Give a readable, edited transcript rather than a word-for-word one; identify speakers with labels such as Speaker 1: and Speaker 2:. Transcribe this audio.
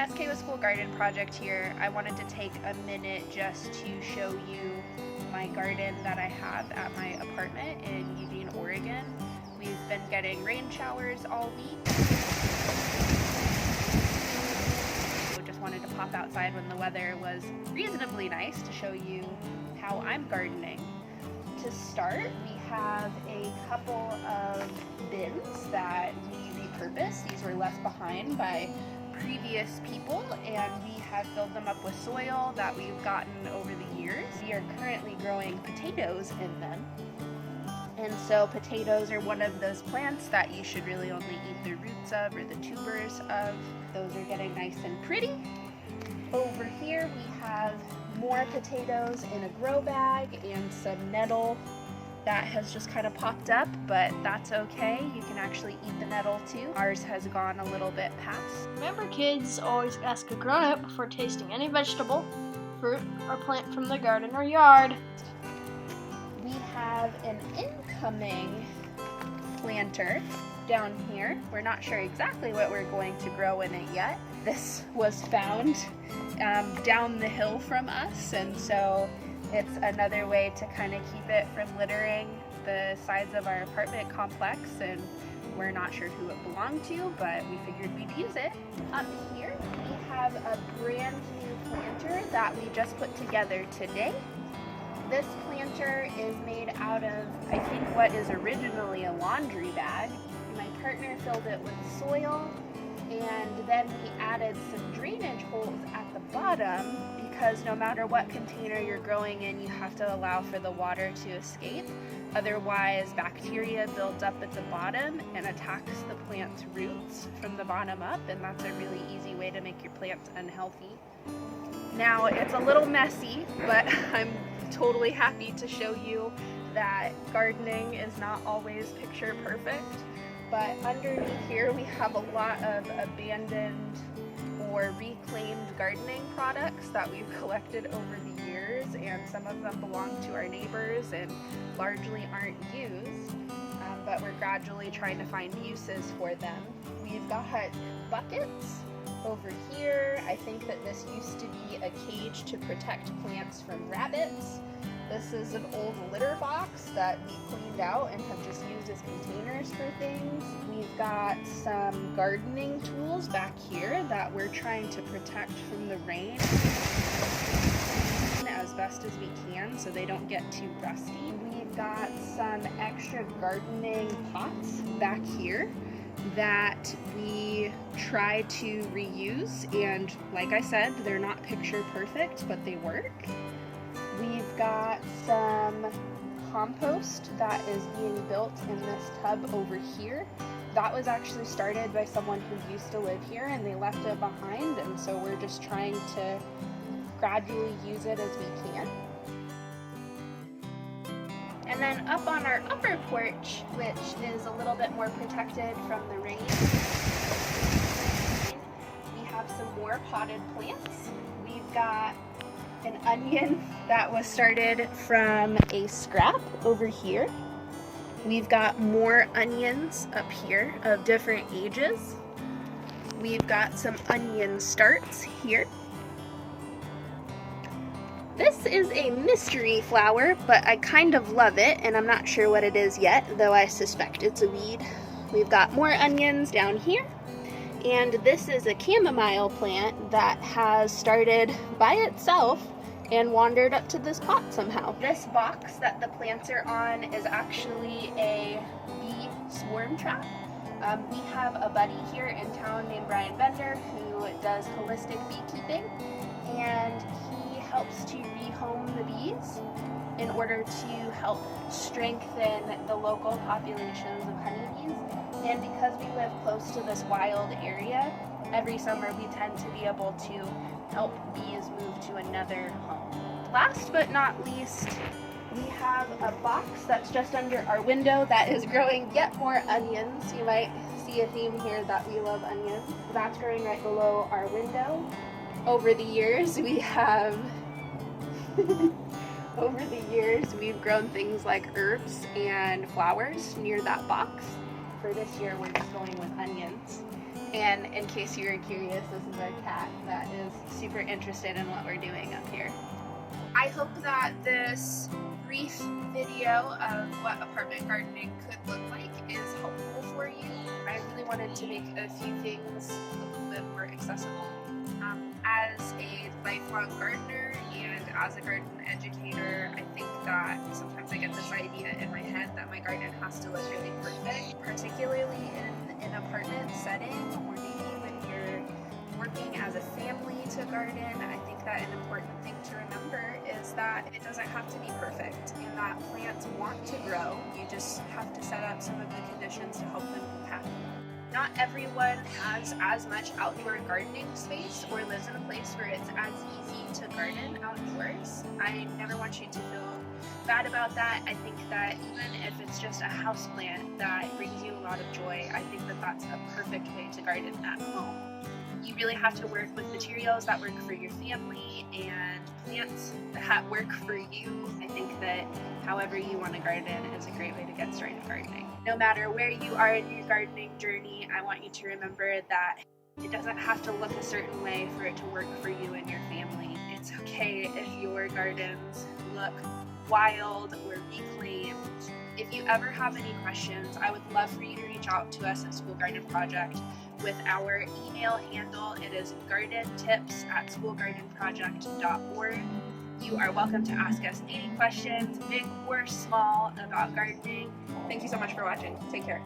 Speaker 1: SK with School Garden project here. I wanted to take a minute just to show you my garden that I have at my apartment in Eugene, Oregon. We've been getting rain showers all week. So just wanted to pop outside when the weather was reasonably nice to show you how I'm gardening. To start, we have a couple of bins that we repurposed. These were left behind by previous people, and we have filled them up with soil that we've gotten over the years. We are currently growing potatoes in them, and so potatoes are one of those plants that you should really only eat the roots of or the tubers of. Those are getting nice and pretty. Over here we have more potatoes in a grow bag and some nettle that has just kind of popped up, but that's okay. You can actually eat the nettle too. Ours has gone a little bit past.
Speaker 2: Remember, kids, always ask a grown-up before tasting any vegetable, fruit, or plant from the garden or yard.
Speaker 1: We have an incoming planter down here. We're not sure exactly what we're going to grow in it yet. This was found down the hill from us, and so it's another way to kind of keep it from littering the sides of our apartment complex, and we're not sure who it belonged to, but we figured we'd use it. Up here we have a brand new planter that we just put together today. This planter is made out of, I think, what is originally a laundry bag. My partner filled it with soil, and then we added some drainage holes at the bottom, because no matter what container you're growing in, you have to allow for the water to escape. Otherwise, bacteria builds up at the bottom and attacks the plant's roots from the bottom up, and that's a really easy way to make your plants unhealthy. Now, it's a little messy, but I'm totally happy to show you that gardening is not always picture perfect. But underneath here we have a lot of abandoned or reclaimed gardening products that we've collected over the years, and some of them belong to our neighbors and largely aren't used, but we're gradually trying to find uses for them. We've got buckets over here. I think that this used to be a cage to protect plants from rabbits. This is an old litter box that we cleaned out and have just used as containers for things. We've got some gardening tools back here that we're trying to protect from the rain as best as we can so they don't get too rusty. We've got some extra gardening pots back here that we try to reuse, and like I said, they're not picture perfect, but they work. We've got some compost that is being built in this tub over here. That was actually started by someone who used to live here, and they left it behind, and so we're just trying to gradually use it as we can. And then up on our upper porch, which is a little bit more protected from the rain, we have some more potted plants. We've got an onion that was started from a scrap over here. We've got more onions up here of different ages. We've got some onion starts here. This is a mystery flower, but I kind of love it, and I'm not sure what it is yet, though I suspect it's a weed. We've got more onions down here, and this is a chamomile plant that has started by itself and wandered up to this pot somehow. This box that the plants are on is actually a bee swarm trap. We have a buddy here in town named Brian Bender who does holistic beekeeping, and he helps to rehome the bees in order to help strengthen the local populations of honeybees. And because we live close to this wild area, every summer we tend to be able to help bees move to another home. Last but not least, we have a box that's just under our window that is growing yet more onions. You might see a theme here that we love onions. That's growing right below our window. Over the years, we have we've grown things like herbs and flowers near that box. For this year, we're just going with onions. And in case you were curious, this is our cat that is super interested in what we're doing up here. I hope that this brief video of what apartment gardening could look like is helpful for you. I really wanted to make a few things a little bit more accessible. As a lifelong gardener and as a garden educator, I think that sometimes I get this idea in my head that my garden has to look really perfect, particularly in an apartment setting, or maybe when you're working as a family to garden. I think that an important thing to remember is that it doesn't have to be perfect, and that plants want to grow. You just have to set up some of the conditions to help them happen. Not everyone has as much outdoor gardening space or lives in a place where it's as easy to garden outdoors. I never want you to feel bad about that. I think that even if it's just a house plant that brings you a lot of joy, I think that that's a perfect way to garden at home. You really have to work with materials that work for your family and plants that work for you. I think that however you want to garden is a great way to get started gardening. No matter where you are in your gardening journey, I want you to remember that it doesn't have to look a certain way for it to work for you and your family. It's okay if your gardens look wild or reclaimed. If you ever have any questions, I would love for you to reach out to us at School Garden Project with our email handle. It is GardenTips@schoolgardenproject.org. You are welcome to ask us any questions, big or small, about gardening. Thank you so much for watching. Take care.